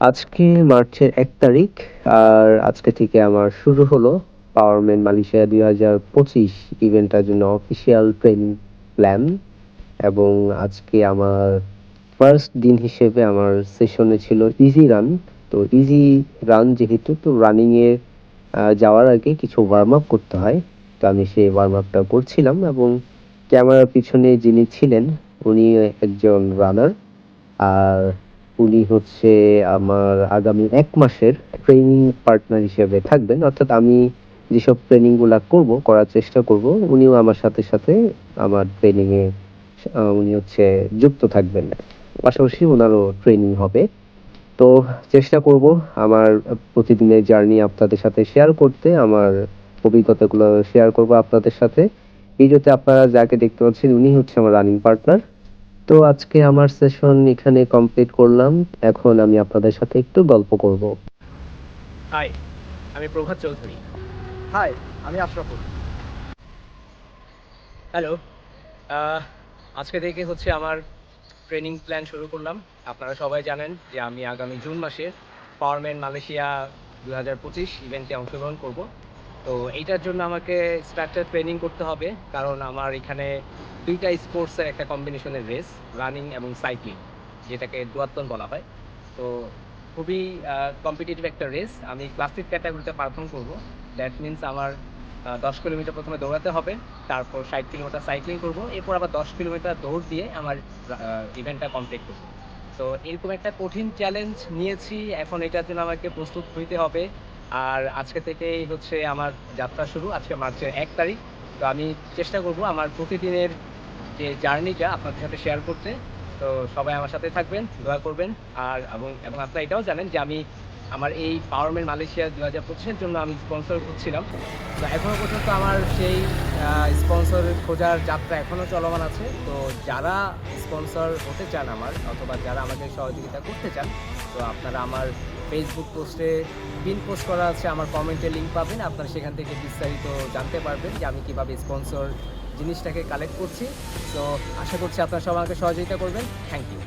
আজকে মার্চের ১ তারিখ। আর আজকে থেকে আমার শুরু হলো পাওয়ারম্যান মালয়েশিয়া ২০২৫ ইভেন্টটার জন্য অফিসিয়াল ট্রেনিং প্ল্যান। এবং আজকে আমার ফার্স্ট দিন হিসেবে আমার সেশনে ছিল ইজি রান। তো ইজি রান যেহেতু, তো রানিং এ যাওয়ার আগে কিছু ওয়ার্ম আপ করতে হয়। তো আমি সেই ওয়ার্ম আপটা করছিলাম এবং ক্যামেরার পিছনে যিনি ছিলেন উনি একজন রানার। আর উনি হচ্ছে আমার আগামী ১ মাসের ট্রেনিং পার্টনার হিসেবে থাকবেন। অর্থাৎ আমি যেসব ট্রেনিং গুলা করার চেষ্টা করব, উনিও আমার সাথে আমার ট্রেনিং এ উনি হচ্ছে যুক্ত থাকবেন। পাশাপাশি উনারও ট্রেনিং হবে। তো চেষ্টা করব আমার প্রতিদিনের জার্নি আপনাদের সাথে শেয়ার করতে, আমার অভিজ্ঞতাগুলো শেয়ার করব আপনাদের সাথে। ভিডিওতে আপনারা যাকে দেখতে পাচ্ছেন উনি হচ্ছে আমার রানিং পার্টনার। তো আজকে আমার সেশন এখানে কমপ্লিট করলাম। এখন আমি আপনাদের সাথে একটু গল্প করব। হাই, আমি প্রভাত চৌধুরী। হাই, আমি আশরাফুল। হ্যালো। আহ, আজকে থেকে হচ্ছে আমার ট্রেনিং প্ল্যান শুরু করলাম। আপনারা সবাই জানেন যে আমি আগামী জুন মাসে পাওয়ারম্যান মালয়েশিয়া ২০২৫ ইভেন্টে অংশগ্রহণ করব। তো এইটার জন্য আমাকে স্ট্রাকচার ট্রেনিং করতে হবে, কারণ আমার এখানে দুইটা স্পোর্টসের একটা কম্বিনেশনের রেস, রানিং এবং সাইক্লিং, যেটাকে দুয়াত্তন বলা হয়। তো খুবই কম্পিটিটিভ একটা রেস। আমি ক্লাসিক ক্যাটাগরিতে পারফর্ম করব। দ্যাট মিনস আমার ১০ কিলোমিটার প্রথমে দৌড়াতে হবে, তারপর ৬০ কিলোমিটার সাইক্লিং করব, এরপর আবার ১০ কিলোমিটার দৌড় দিয়ে আমার ইভেন্টটা কমপ্লিট করব। তো এরকম একটা কঠিন চ্যালেঞ্জ নিয়েছি, এখন এটার জন্য আমাকে প্রস্তুত হইতে হবে। আর আজকে থেকেই হচ্ছে আমার যাত্রা শুরু, আজকে মার্চের ১ তারিখ। তো আমি চেষ্টা করব আমার প্রতিদিনের যে জার্নিটা আপনাদের সাথে শেয়ার করতে। তো সবাই আমার সাথে থাকবেন, দোয়া করবেন। আর এবং আপনারা এটাও জানেন যে আমি আমার এই পাওয়ারম্যান মালয়েশিয়া ২০২৫ এর জন্য আমি স্পন্সর খুঁজছিলাম। তো এখনো পর্যন্ত আমার সেই স্পন্সর খোঁজার যাত্রা এখনো চলমান আছে। তো যারা স্পন্সর হতে চান আমার, অথবা যারা আমাকে সহযোগিতা করতে চান, তো আপনারা আমার ফেসবুক পোস্টে পিন পোস্ট করা আছে, আমার কমেন্টে লিঙ্ক পাবেন। আপনারা সেখান থেকে বিস্তারিত জানতে পারবেন যে আমি কিভাবে স্পন্সর জিনিসটাকে কালেক্ট করছি। তো আশা করছি আপনারা সবাই আমাকে সহযোগিতা করবেন। Thank you.